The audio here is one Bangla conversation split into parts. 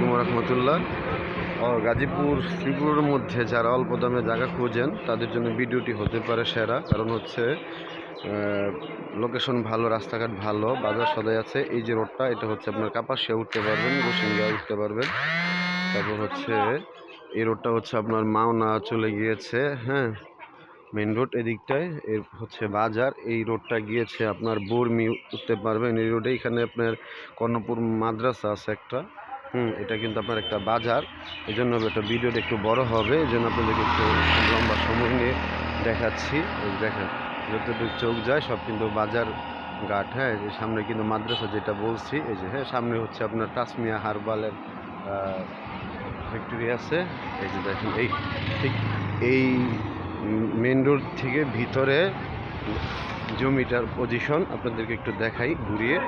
আলাইকুম রহমতুল্লাহ। গাজীপুর শ্রীপুরের মধ্যে যারা অল্প দামে জায়গা খুঁজেন তাদের জন্য ভিডিওটি হতে পারে সেরা, কারণ হচ্ছে লোকেশন ভালো, রাস্তাঘাট ভালো, বাজার সদাই আছে। এই যে রোডটা, এটা হচ্ছে আপনার কাপাসিয়া উঠতে পারবেন, গোসিঙ্গা উঠতে পারবেন। তারপর হচ্ছে এই রোডটা হচ্ছে আপনার মাওনা চলে গিয়েছে, হ্যাঁ, মেন রোড এদিকটায়। এর হচ্ছে বাজার। এই রোডটা গিয়েছে আপনার বর্মি উঠতে পারবেন এই রোডে। এখানে আপনার কর্ণপুর মাদ্রাসা আছে একটা, এটা কিন্তু আপনার একটা বাজার। এই জন্য একটা ভিডিওটা একটু বড় হবে, এই জন্য আপনাদেরকে একটু লম্বা সময় নিয়ে দেখাচ্ছি। দেখেন যতটুকু চোখ যায় সব কিন্তু বাজার ঘাট, হ্যাঁ। এই সামনে কিন্তু মাদ্রাসা যেটা বলছি, এই যে হ্যাঁ, সামনে হচ্ছে আপনার তাসমিয়া হারবালের ফ্যাক্টরি আছে। এই যে দেখেন, এই ঠিক এই মেন রোড থেকে ভিতরে জমিটার পজিশন আপনাদেরকে একটু দেখাই ঘুরিয়ে।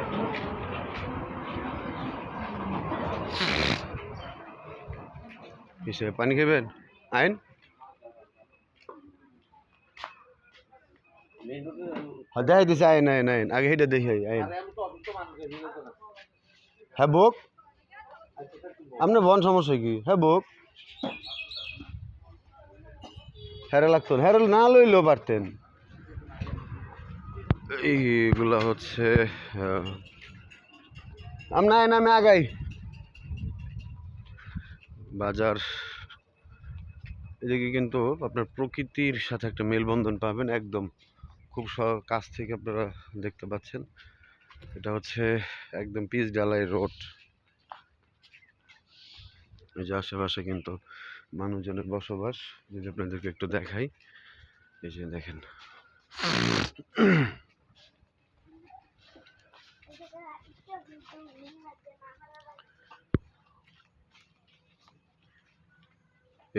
হিসেবে পানি খাবেন আইন, দেখাই দিছে আইন আইন আইন, আগে হেঁটে দেখি আইন। হ্যাঁ বুক, আপনার বন সমস্যা কি? হ্যাঁ বুক, হেরে লাগতো, হেরে না লইলেও পারতেন। এইগুলা হচ্ছে আমি আগাই বাজার। এদিকে কিন্তু আপনার প্রকৃতির সাথে একটা মেলবন্ধন পাবেন একদম, খুব কাছ থেকে আপনারা দেখতে পাচ্ছেন। এটা হচ্ছে একদম পিচ ঢালাই রোড। এই যে আশেপাশে কিন্তু মানুষজনের বসবাস, যদি আপনাদেরকে একটু দেখাই। এই যে দেখেন,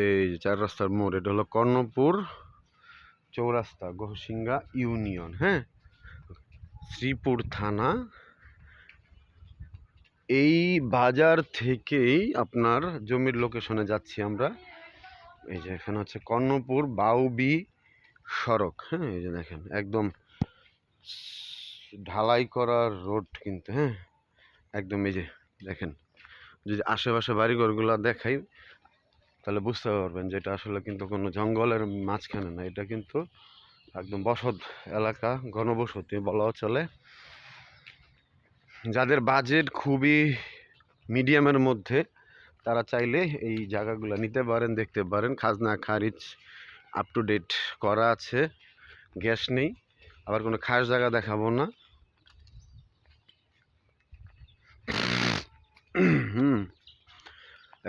এই চার রাস্তার মোড়, এটা হলো কর্ণপুর চৌরাস্তা, গোসিঙ্গা ইউনিয়ন, হ্যাঁ, শ্রীপুর থানা। এই বাজার থেকেই আপনার জমির লোকেশনে যাচ্ছি আমরা। এই যে এখানে হচ্ছে কর্ণপুর বাউবি সড়ক, হ্যাঁ। এই যে দেখেন একদম ঢালাই করা রোড কিন্তু, হ্যাঁ, একদম। এই যে দেখেন, যদি আশেপাশে বাড়িঘরগুলো দেখাই তাহলে বুঝতে পারবেন যে এটা আসলে কিন্তু কোনো জঙ্গলের মাঝখানে না, এটা কিন্তু একদম বসত এলাকা, ঘনবসতি বলাও চলে। যাদের বাজেট খুবই মিডিয়ামের মধ্যে, তারা চাইলে এই জায়গাগুলো নিতে পারেন, দেখতে পারেন। খাজনা খারিজ আপ টু ডেট করা আছে, গ্যাস নেই, আবার কোনো খাস জায়গা দেখাবো না।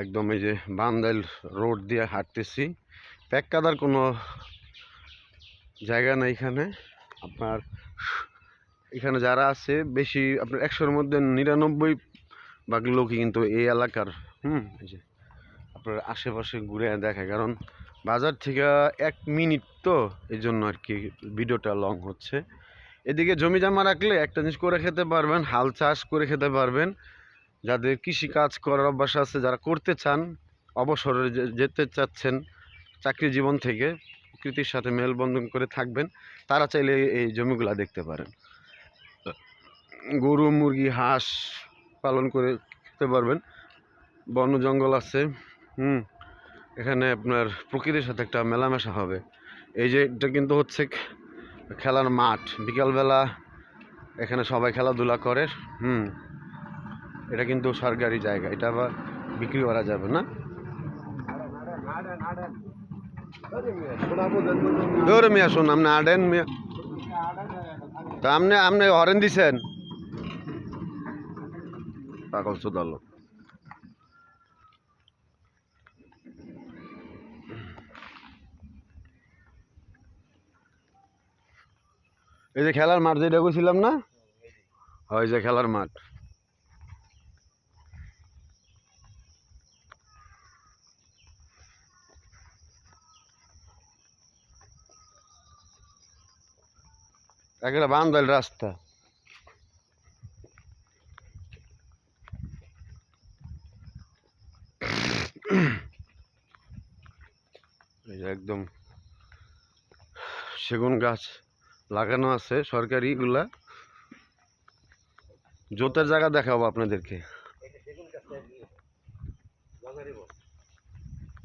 একদম এই যে বান্দাইল রোড দিয়ে হাঁটতেছি, প্যাক কাদার কোনো জায়গা নেই এখানে। আপনার এখানে যারা আছে বেশি, আপনার 100-র মধ্যে 99 ভাগ লোকই কিন্তু এই এলাকার। এই যে আপনার আশেপাশে ঘুরে দেখায়, কারণ বাজার থেকে 1 মিনিট তো, এই জন্য আর কি ভিডিওটা লং হচ্ছে। এদিকে জমি জমা রাখলে একটা জিনিস করে খেতে পারবেন, হাল চাষ করে খেতে পারবেন। যাদের কৃষি কাজ করার অভ্যাস আছে, যারা করতে চান, অবসরে যেতে চাচ্ছেন চাকরি জীবন থেকে, প্রকৃতির সাথে মেলবন্ধন করে থাকবেন, তারা চাইলে এই জমিগুলা দেখতে পারেন। গরু মুরগি হাঁস পালন করে খেতে পারবেন, বন জঙ্গল আছে। এখানে আপনার প্রকৃতির সাথে একটা মেলামেশা হবে। এই যে এটা কিন্তু হচ্ছে খেলার মাঠ, বিকালবেলা এখানে সবাই খেলাধুলা করে। এটা কিন্তু সরকারি জায়গা, এটা আবার বিক্রি করা যাবে না। ধরে মিয়া শুন, আপনি আডেন মিয়া, তা আপনি হরেন দিছেন পাগল সুদালো। এই যে খেলার মাঠ যেটা কইছিলাম না, হয় যে খেলার মাঠ। একটা বান্দাইল রাস্তা। এই যে একদম সেগুন গাছ লাগানো আছে সরকারি, গুলা জোতের জায়গা দেখাবো আপনাদেরকে।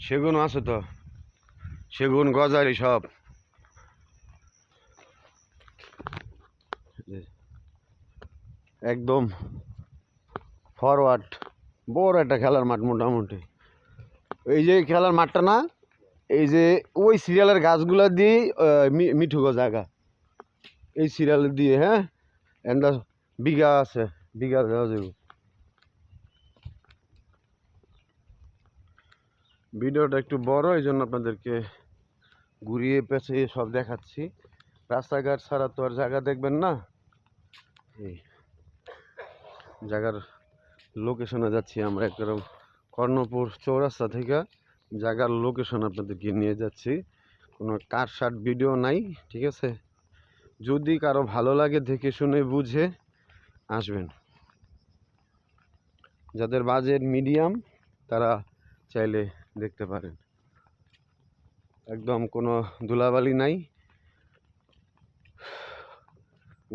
সেগুন আছে তো, সেগুন গজারি সব। একদম ফরওয়ার্ড, বড় একটা খেলার মাঠ মোটামুটি। এই যে খেলার মাঠটা না, এই যে ওই সিরিয়ালের গাছগুলা দিয়ে মিঠু জায়গা, এই সিরিয়াল দিয়ে, হ্যাঁ এন্ডা বিঘা আছে, বিঘা দেওয়া যাবে। ভিডিওটা একটু বড়, এই জন্য আপনাদেরকে ঘুরিয়ে পেঁচিয়ে সব দেখাচ্ছি। রাস্তাঘাট ছাড়া তো আর জায়গা দেখবেন না। এই জায়গার লোকেশনে যাচ্ছি আমরা, একদম কর্ণপুর চৌরাস্তা থেকে জায়গার লোকেশন আপনাদেরকে নিয়ে যাচ্ছি। কোনো কার শার্ট ভিডিও নাই, ঠিক আছে? যদি কারো ভালো লাগে দেখে শুনে বুঝে আসবেন। যাদের বাজেট মিডিয়াম তারা চাইলে দেখতে পারেন। একদম কোনো ধুলাবালি নাই,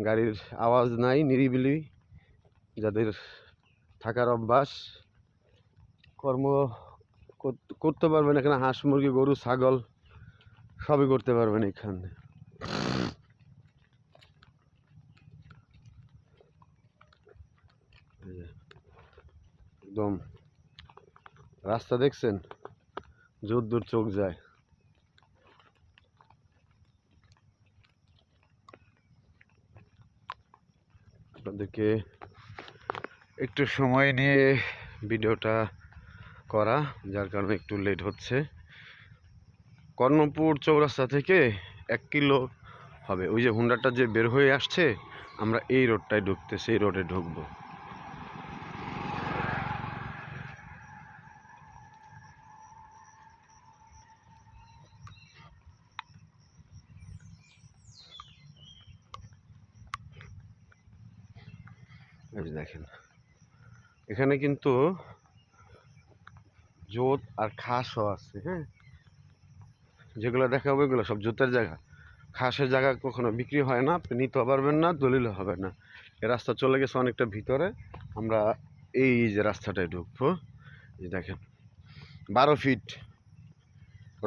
গাড়ির আওয়াজ নাই, নিরিবিলি। যাদের থাকার অভ্যাস, কর্ম করতে পারবেন এখানে, হাঁস মুরগি গরু ছাগল সবই করতে পারবেন এখানে। একদম রাস্তা দেখছেন, যদ্দূর চোখ যায়। আপনাদেরকে একটু সময় নিয়ে ভিডিওটা করা, যার কারণে একটু লেট হচ্ছে। কর্ণপুর চৌরাস্তা থেকে 1 কিলো হবে, ওই যে হুন্ডাটা যে বের হয়ে আসছে, আমরা এই রোডটায় ঢুকতেছি, এই রোডে ঢুকবো। দেখেন এখানে কিন্তু জোত আর খাসও আছে, হ্যাঁ, যেগুলো দেখাবো এগুলো সব জোতের জায়গা। খাসের জায়গা কখনো বিক্রি হয় না, আপনি নিতে পারবেন না, দলিল হবে না। এই রাস্তা চলে গেছে অনেকটা ভিতরে, আমরা এই যে রাস্তাটায় ঢুকবো। এই দেখেন 12 ফিট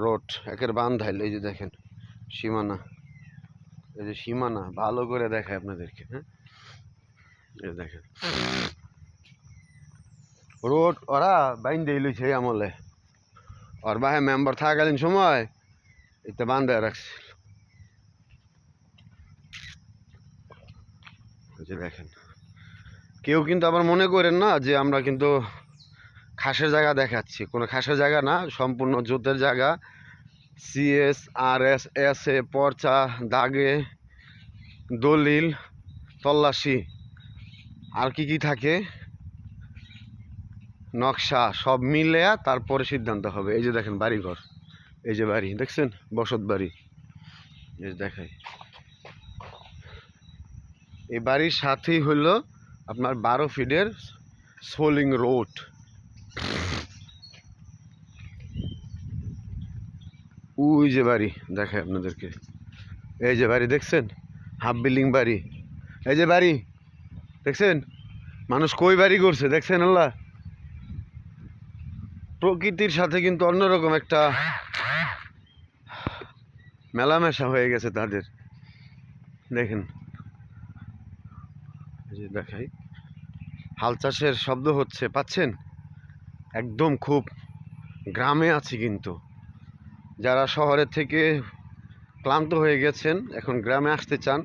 রোড, একের বান্ধাইল। এই যে দেখেন সীমানা, এই যে সীমানা ভালো করে দেখায় আপনাদেরকে, হ্যাঁ এই দেখেন রোড ওরা বাইন দিয়ে লইছে আমলে, ওর বাহে মেম্বার থাকাকালীন সময় এটা বান্ধায় রাখছে। যে দেখেন, কেউ কিন্তু আবার মনে করেন না যে আমরা কিন্তু খাসের জায়গা দেখাচ্ছি, কোনো খাসের জায়গা না, সম্পূর্ণ জোতের জায়গা। CS RS এসে পর্চা দাগে দলিল তল্লাশি আর কি কি থাকে নকশা সব মিলে তারপরে সিদ্ধান্ত হবে। এই যে দেখেন বাড়িঘর, এই যে বাড়ি দেখছেন, বসত বাড়ি। এই দেখাই, এই বাড়ির সাথেই হলো আপনার 12 ফিটের সোলিং রোড। ওই যে বাড়ি দেখায় আপনাদেরকে, এই যে বাড়ি দেখছেন, হাফ বিল্ডিং বাড়ি। এই যে বাড়ি দেখছেন, মানুষ কই বাড়ি করছে দেখছেন। আল্লাহ, প্রকৃতির সাথে কিন্তু অন্যরকম একটা মেলামেশা হয়ে গেছে তাদের। দেখেন এই যে দেখাই, হাল চাষের শব্দ হচ্ছে, পাচ্ছেন? একদম খুব গ্রামে আছি কিন্তু। যারা শহরের থেকে ক্লান্ত হয়ে গেছেন, এখন গ্রামে আসতে চান,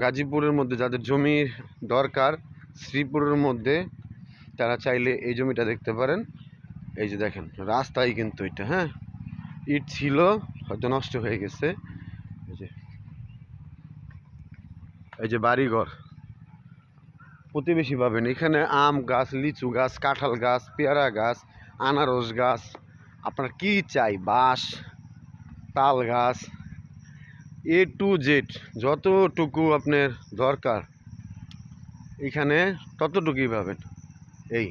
গাজীপুরের মধ্যে যাদের জমির দরকার, শ্রীপুরের মধ্যে, তারা চাইলে এই জমিটা দেখতে পারেন। এই যে দেখেন রাস্তাই কিন্তু এটা, হ্যাঁ ইট ছিল, হয়তো নষ্ট হয়ে গেছে। এই যে বাড়িঘর প্রতিবেশী পাবেন এখানে, আম গাছ, লিচু গাছ, কাঁঠাল গাছ, পেয়ারা গাছ, আনারস গাছ, আপনার কি চাই, বাঁশ, তাল গাছ, A to Z যতটুকু আপনার দরকার এখানে ততটুকুই পাবেন। এই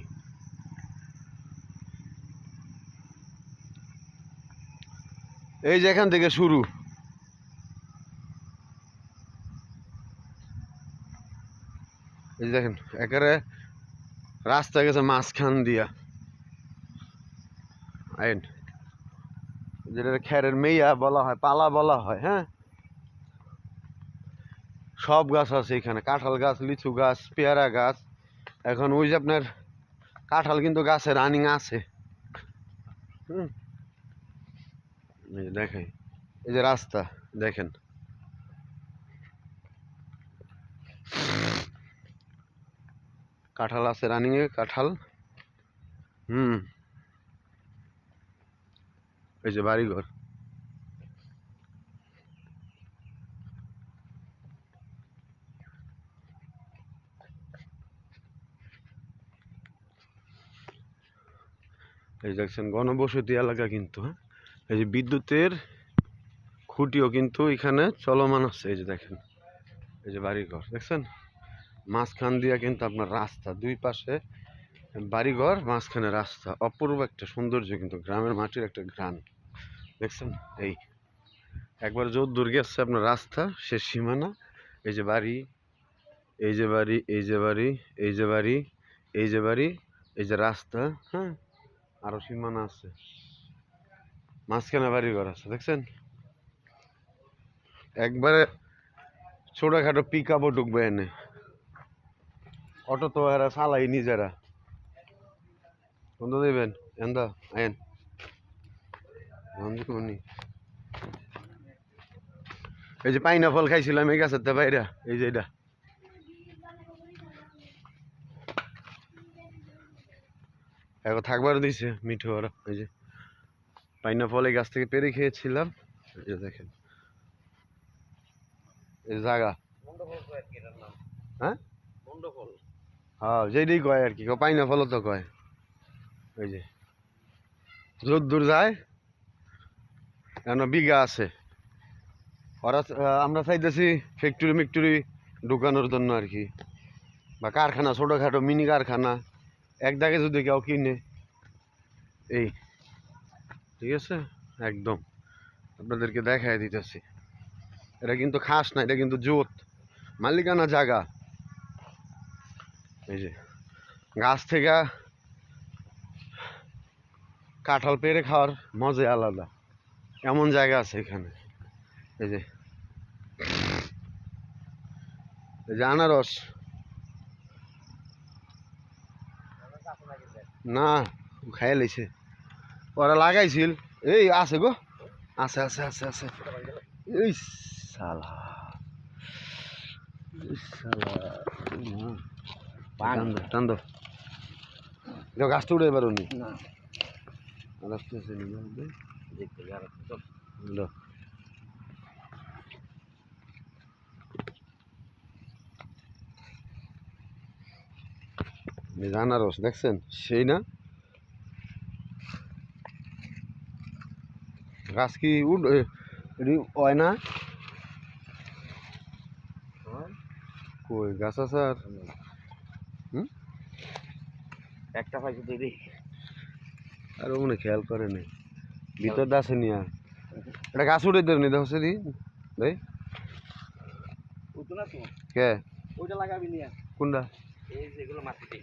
এই যে এখান থেকে শুরু, এই যে দেখেন একেবারে রাস্তা গেছে মাঝখান দিয়া। আইন, যেটা খ্যারের মেয়া বলা হয়, পালা বলা হয়। হ্যাঁ, সব গাছ আছে এখানে, কাঁঠাল গাছ, লিচু গাছ, পেয়ারা গাছ। এখন ওই যে আপনার কাঁঠাল কিন্তু গাছে রানিং আছে। হুম, এই যে দেখাই, এই যে রাস্তা দেখেন, কাঁঠাল আছে রানিং এ কাঁঠাল। হুম, এই যে বাড়িঘর। এই দেখছেন ঘনবসতি এলাকা কিন্তু। হ্যাঁ, এই যে বিদ্যুতের খুঁটিও কিন্তু এখানে চলমান আছে। এই যে দেখেন, এই যে বাড়িঘর দেখছেন, মাঝখান দিয়া কিন্তু আপনার রাস্তা, দুই পাশে বাড়িঘর, মাঝখানে রাস্তা। অপূর্ব একটা সৌন্দর্য কিন্তু, গ্রামের মাটির একটা ঘ্রাণ দেখছেন। এই একবার জোর দূর গেছে আপনার রাস্তা শেষ সীমানা। এই যে বাড়ি, এই যে বাড়ি, এই যে বাড়ি, এই যে বাড়ি, এই যে বাড়ি, এই যে রাস্তা। হ্যাঁ, আরো সীমানা আছে, মাঝখানে বাড়িঘর আছে দেখছেন। একবারে ছোটখাটো পিক আপও ঢুকবে এনে, অটো তো এরা চালাই নিজেরা। বন্ধ দেবেন এন্দা আয়েন বন্ধু। এই যে পাইনাপল খাইছিলাম এই গাছের তে বাইরা, এই যে এটা এখন থাকবার দিছে মিঠু ওরা। এই যে পাইনাপল এই গাছ থেকে পেরে খেয়েছিলাম। এই যে দেখেন, এই জায়গা। হ্যাঁ, হ্যাঁ যেটাই কয় আর কি, পাইনাপলও তো কয়। ওই যে যত দূর যায় এখন বিঘা আছে। ওরা আমরা চাইতেছি ফ্যাক্টরি মেক্টরি ঢুকানোর জন্য আর কি, বা কারখানা, ছোটোখাটো মিনি কারখানা এক দাগে যদি কেউ কিনে। এই ঠিক আছে, একদম আপনাদেরকে দেখাই দিতেছি। এটা কিন্তু খাস না, এটা কিন্তু জোত মালিকানা জায়গা। এই যে গাছ থেকে কাঁঠাল পেড়ে খাওয়ার মজাই আলাদা, এমন জায়গা আছে এখানে। এই যে, এই যে আনারস, না খাই লাইছে, ওরা লাগাইছিল। এই আছে গো, আছে আছে আছে আছে। এই শালা, এই শালা, টান দো টান দো, গাছটা উঠে পারো নি। আনারস দেখছেন সেই না, গাছ কি উঠ হয় না, কই গাছ আছে আর একটা পাইছে দিদি আর মনে খেয়াল করে নাই ভিতর আছে নিয়া। এটা গাছ উঠে দেব নি দেখো দি ভাই, বুঝতো না তো, কে ওইটা লাগাবি নিয়ে, কোনটা, এই যেগুলো মাটিতে,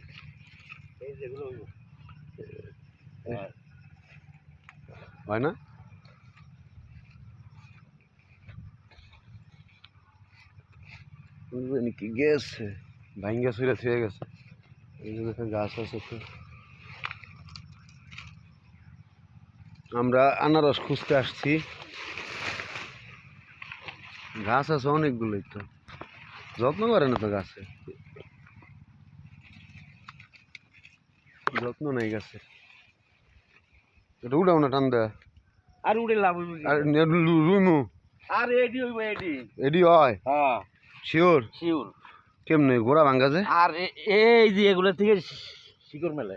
এই যেগুলো হয় না। কি গেছে ভাঙ্গা ছুঁড়ে ছুঁয়ে গেছে। এই যে দেখেন গাছ আছে তো, আমরা আনারস খুঁজতে আসছি, গাছ আছে অনেকগুলোই, তো যত্ন করে না তো গাছে, যত্ন নেই গাছে। এটা উঠাও না টান দেয়া, আর উড়ে লাভ আর রুইমু আর এডি হইব এডি এডি হয়। হ্যাঁ শিওর শিওর। কেমনে গোড়া ভাঙ্গা যায়, আর এই যে এগুলো থেকে শিকড় মেলে,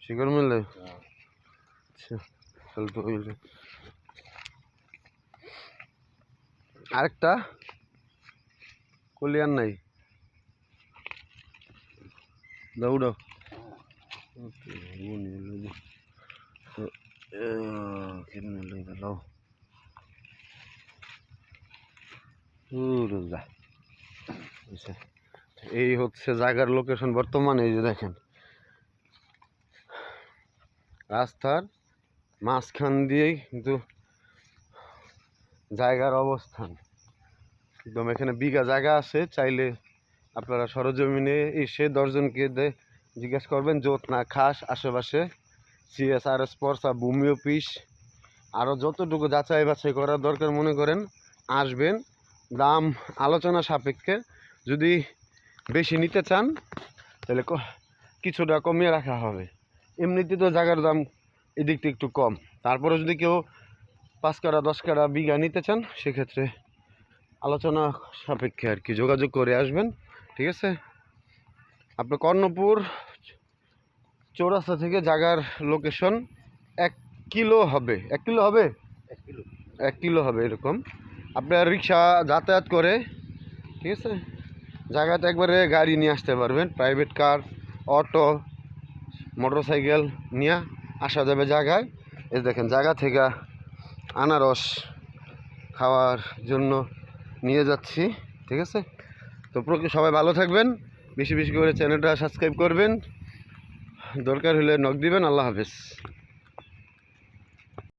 শিকড় মিললে। আচ্ছা তাহলে তো হইলে আরেকটা কলিয়ার নাই, দৌড় এই হচ্ছে জায়গার লোকেশন বর্তমানে। এই যে দেখেন রাস্তার মাঝখান দিয়েই কিন্তু জায়গার অবস্থান। একদম এখানে বিঘা জায়গা আছে, চাইলে আপনারা সরজমিনে এসে 10জনকে জিজ্ঞেস করবেন যোতনা খাস আশেপাশে CSRS পরসা ভূমি অফিস আরও যতটুকু যাচাই বাছাই করার দরকার মনে করেন আসবেন। দাম আলোচনা সাপেক্ষে, যদি বেশি নিতে চান তাহলে কিছুটা কমিয়ে রাখা হবে। এমনিতে তো জায়গার দাম এদিকটা একটু কম, তারপরে যদি কেউ 5 কাঠা 10 কাঠা বিঘা নিতে চান সেক্ষেত্রে আলোচনা সাপেক্ষে আর কি যোগাযোগ করে আসবেন, ঠিক আছে। আপনার কর্ণপুর চৌরাস্তা থেকে জায়গার লোকেশন 1 কিলো হবে, 1 কিলো হবে, 1 কিলো 1 কিলো হবে এরকম। আপনার রিক্সা যাতায়াত করে, ঠিক আছে, জায়গাতে একবারে গাড়ি নিয়ে আসতে পারবেন, প্রাইভেট কার অটো মোটরসাইকেল নিয়ে আসা যাবে জায়গায়। এই দেখেন জায়গা থেকে আনারস খাওয়ার জন্য নিয়ে যাচ্ছি, ঠিক আছে। তো সবাই ভালো থাকবেন, বেশি বেশি করে চ্যানেলটা সাবস্ক্রাইব করবেন, দরকার হলে নক দিবেন। আল্লাহ হাফেজ।